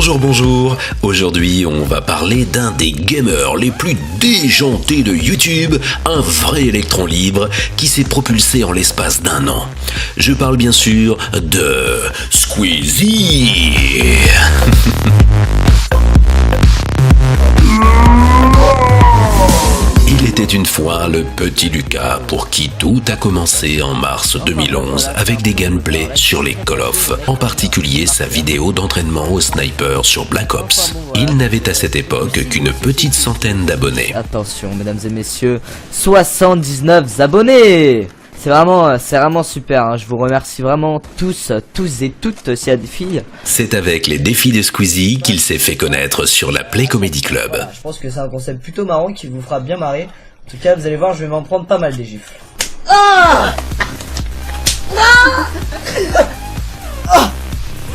Bonjour, aujourd'hui on va parler d'un des gamers les plus déjantés de YouTube, un vrai électron libre qui s'est propulsé en l'espace d'1 an. Je parle bien sûr de Squeezie. Il était une fois le petit Lucas pour qui tout a commencé en mars 2011 avec des gameplays sur les Call of, en particulier sa vidéo d'entraînement au sniper sur Black Ops. Il n'avait à cette époque qu'une petite centaine d'abonnés. Attention mesdames et messieurs, 79 abonnés. C'est vraiment super, hein. Je vous remercie vraiment tous et toutes, s'il y a des filles. C'est avec les défis de Squeezie qu'il s'est fait connaître sur la Play Comedy Club. Voilà, je pense que c'est un concept plutôt marrant qui vous fera bien marrer. En tout cas, vous allez voir, je vais m'en prendre pas mal des gifles. Ah ah,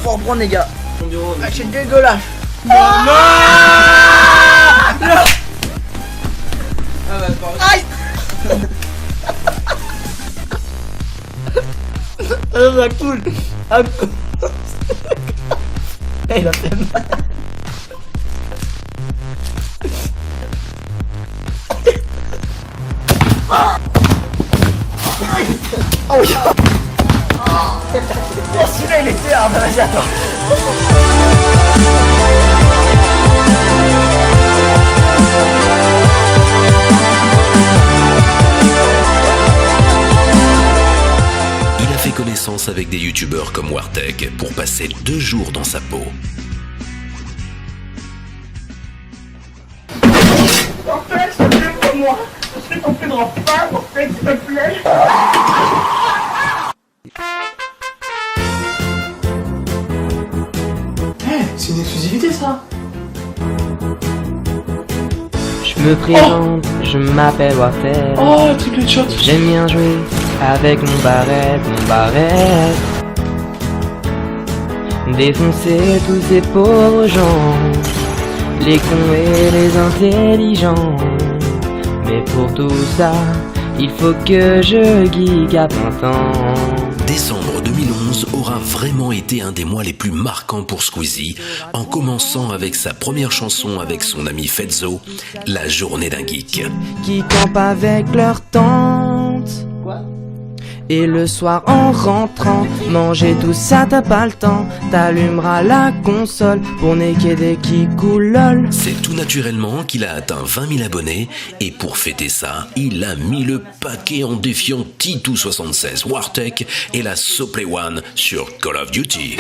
faut en prendre les gars. Ah, c'est dégueulasse. Non, non, aïe. Ah cool. Ah cool. Il a fait mal. Oh celui-là il était hard, vas-y attends. Il a fait connaissance avec des youtubeurs comme Wartech pour passer 2 jours dans sa peau. En fait, s'il te plaît, pour moi. Je sais qu'on fait de repas, en fait, s'il te plaît. C'est une exclusivité ça. Je me présente, je m'appelle Wartech. Oh, triple shot. J'aime bien jouer avec mon barrette. Défoncer tous ces pauvres gens, les cons et les intelligents. Mais pour tout ça, il faut que je geek à plein temps. Décembre 2011 aura vraiment été un des mois les plus marquants pour Squeezie, en commençant avec sa première chanson avec son ami Fetzo, La journée d'un geek. Qui campent avec leur tante. Et le soir en rentrant, manger tout ça t'as pas le temps. T'allumeras la console pour niquer des kikoulol. C'est tout naturellement qu'il a atteint 20 000 abonnés et pour fêter ça, il a mis le paquet en défiant T276 Wartech et la Soplay One sur Call of Duty.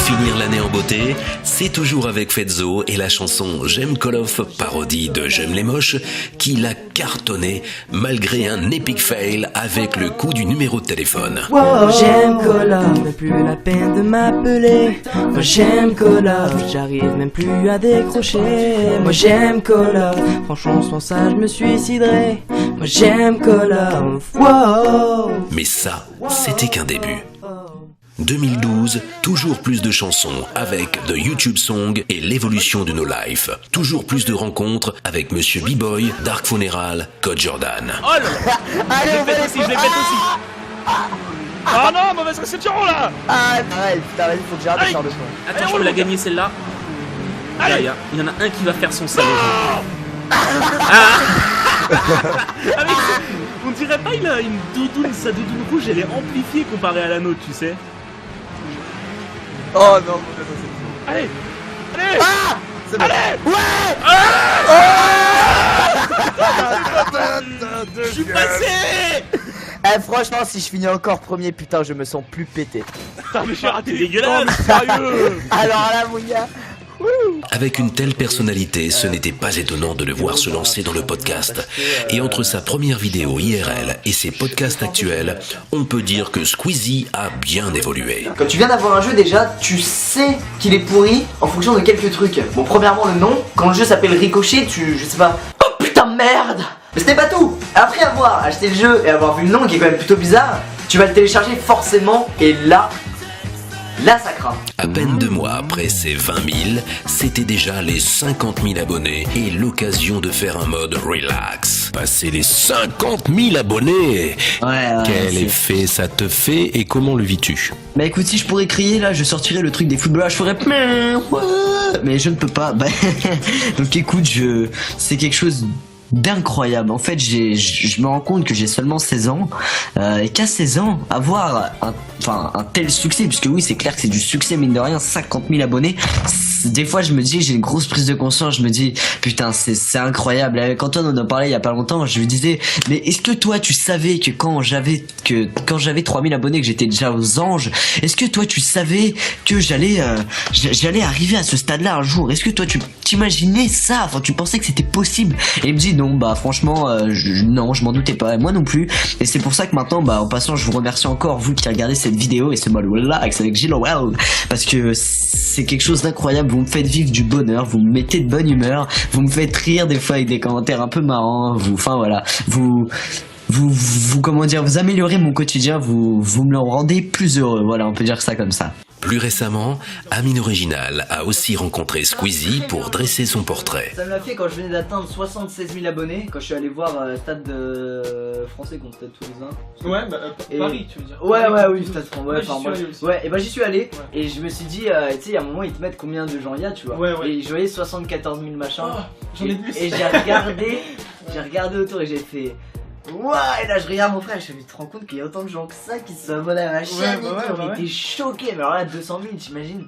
Finir l'année en beauté, c'est toujours avec Fetzo et la chanson J'aime Call of, parodie de J'aime les moches, qui l'a cartonné malgré un épic fail avec le coup du numéro de téléphone. Wow, j'aime Call of, mais plus la peine de m'appeler. Moi j'aime Call of, j'arrive même plus à décrocher. Moi j'aime Call of, franchement sans ça je me suiciderais. Moi j'aime Call of, wow. Mais ça, c'était qu'un début. 2012, toujours plus de chansons avec The YouTube Song et l'évolution de nos lives. Toujours plus de rencontres avec Monsieur B-Boy, Dark Funeral, Code Jordan. Oh là là. Je l'ai fait aussi, Oh non, mauvaise réception là. Ah ouais, putain, vas-y, faut que j'arrête de faire le son. Attends, je peux la gagner celle-là. Allez, il y en a un qui va faire son salaud. Avec on dirait pas il a une doudoune, sa doudoune rouge elle est amplifiée comparée à la nôtre, tu sais. Oh non, mauvaise réception. Allez. Allez. Ah, c'est bon. Allez. Ouais. Je suis passé. Eh franchement, si je finis encore premier, putain, je me sens plus pété. Putain, mais j'ai raté dégueulasse, sérieux. Alors là, mon gars. Avec une telle personnalité, ce n'était pas étonnant de le voir se lancer dans le podcast. Et entre sa première vidéo IRL et ses podcasts actuels, on peut dire que Squeezie a bien évolué. Quand tu viens d'avoir un jeu déjà, tu sais qu'il est pourri en fonction de quelques trucs. Bon, premièrement le nom, quand le jeu s'appelle Ricochet, je sais pas. Oh putain merde. Mais c'était pas tout. Après avoir acheté le jeu et avoir vu le nom qui est quand même plutôt bizarre, tu vas le télécharger forcément et là là ça craint. À peine 2 mois après ces 20 000, c'était déjà les 50 000 abonnés et l'occasion de faire un mode relax. Passer les 50 000 abonnés, quel effet ça te fait et comment le vis-tu? Bah écoute, si je pourrais crier là, je sortirais le truc des footballeurs, je ferais mais je ne peux pas. Bah, donc écoute, c'est quelque chose d'incroyable. En fait, je me rends compte que j'ai seulement 16 ans et qu'à 16 ans, avoir un tel succès, puisque oui, c'est clair que c'est du succès mine de rien, 50 000 abonnés. Des fois, je me dis, j'ai une grosse prise de conscience. Je me dis, putain, c'est incroyable. Avec Antoine, on en parlait il y a pas longtemps. Je lui disais, mais est-ce que toi, tu savais que quand j'avais 3000 abonnés, que j'étais déjà aux anges, est-ce que toi, tu savais que j'allais arriver à ce stade-là un jour? Est-ce que toi, tu t'imaginais ça? Enfin, tu pensais que c'était possible? Et il me dit, non, bah franchement, non, je m'en doutais pas. Moi non plus. Et c'est pour ça que maintenant, bah en passant, je vous remercie encore vous qui regardez cette vidéo et ce mode relax avec Gilles Well, parce que c'est quelque chose d'incroyable. Vous me faites vivre du bonheur, vous me mettez de bonne humeur, vous me faites rire des fois avec des commentaires un peu marrants, enfin voilà, vous comment dire, vous améliorez mon quotidien, vous me le rendez plus heureux, voilà, on peut dire ça comme ça. Plus récemment, Amine Original a aussi rencontré Squeezie pour dresser son portrait. Ça me l'a fait quand je venais d'atteindre 76 000 abonnés, quand je suis allé voir Stade français contre Stade Toulousain. Ouais, bah Paris, tu veux dire. Ouais, oui, Stade français. Ouais, et bah j'y suis allé, et je me suis dit, tu sais, à un moment ils te mettent combien de gens il y a, tu vois. Ouais. Et je voyais 74 000 machins. Oh, j'en ai plus. Et j'ai regardé autour et j'ai fait. Ouah, et là je regarde mon frère et je me suis rendu compte qu'il y a autant de gens que ça qui se sont abonnés à ma chaîne on était choqués, mais alors là 200 000 t'imagines,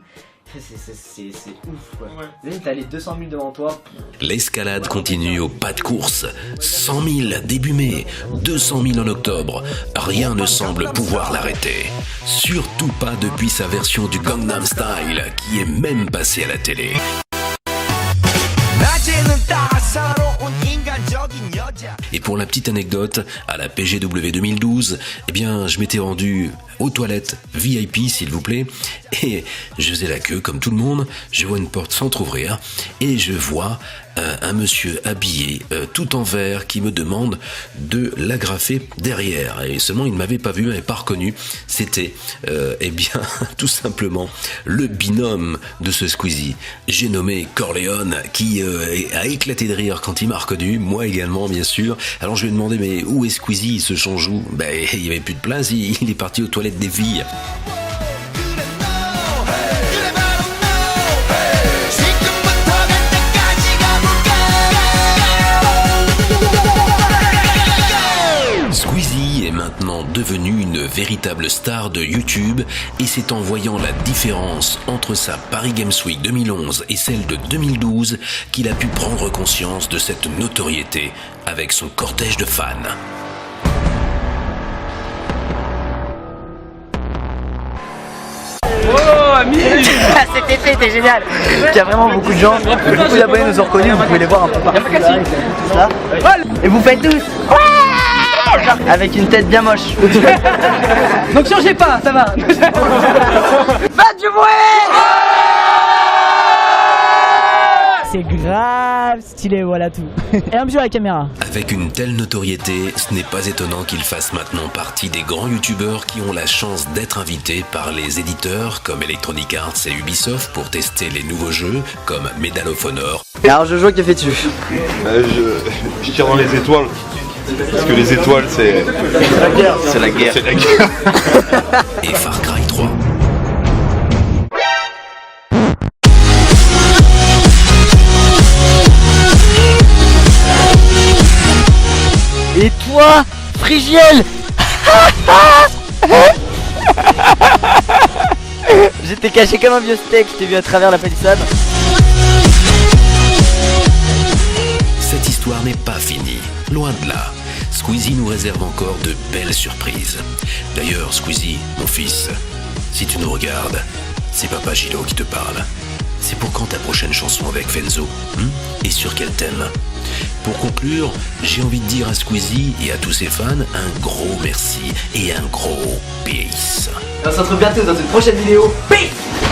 c'est ouf quoi. Imagine t'as les 200 000 devant toi. L'escalade continue au pas de course. 100 000 début mai, 200 000 en octobre. Rien ne semble pouvoir l'arrêter. Surtout pas depuis sa version du Gangnam Style qui est même passée à la télé. Et pour la petite anecdote, à la PGW 2012, eh bien, je m'étais rendu aux toilettes VIP, s'il vous plaît, et je faisais la queue comme tout le monde. Je vois une porte s'entrouvrir et je vois un monsieur habillé tout en vert qui me demande de l'agrafer derrière. Et seulement il ne m'avait pas vu, il m'avait pas reconnu. C'était eh bien tout simplement le binôme de ce Squeezie. J'ai nommé Corleone qui a éclaté de rire quand il m'a reconnu, moi également bien sûr. Alors je lui ai demandé mais où est Squeezie, il se change où? Ben il y avait plus de place, il est parti aux toilettes des filles. Squeezie est maintenant devenu une véritable star de YouTube et c'est en voyant la différence entre sa Paris Games Week 2011 et celle de 2012 qu'il a pu prendre conscience de cette notoriété avec son cortège de fans. Cet effet était génial. Il y a vraiment beaucoup de gens, beaucoup d'abonnés nous ont reconnus, vous pouvez les voir un peu partout. Et vous faites tous avec une tête bien moche. Donc changez pas, ça va. Faites du bruit. C'est grave stylé, voilà tout. Et un bisou à la caméra. Avec une telle notoriété, ce n'est pas étonnant qu'il fasse maintenant partie des grands youtubeurs qui ont la chance d'être invités par les éditeurs comme Electronic Arts et Ubisoft pour tester les nouveaux jeux comme Medal of Honor. Alors Jojo, que fais-tu? Je tire dans les étoiles. Parce que les étoiles, c'est la guerre. C'est la guerre. C'est la guerre. Et Far Cry 3. Et toi, Frigiel? J'étais caché comme un vieux steak, je t'ai vu à travers la palissade. Cette histoire n'est pas finie, loin de là. Squeezie nous réserve encore de belles surprises. D'ailleurs, Squeezie, mon fils, si tu nous regardes, c'est Papa Gilo qui te parle. C'est pour quand ta prochaine chanson avec Fenzo et sur quel thème? Pour conclure, j'ai envie de dire à Squeezie et à tous ses fans un gros merci et un gros peace. On se retrouve bientôt dans une prochaine vidéo. Peace.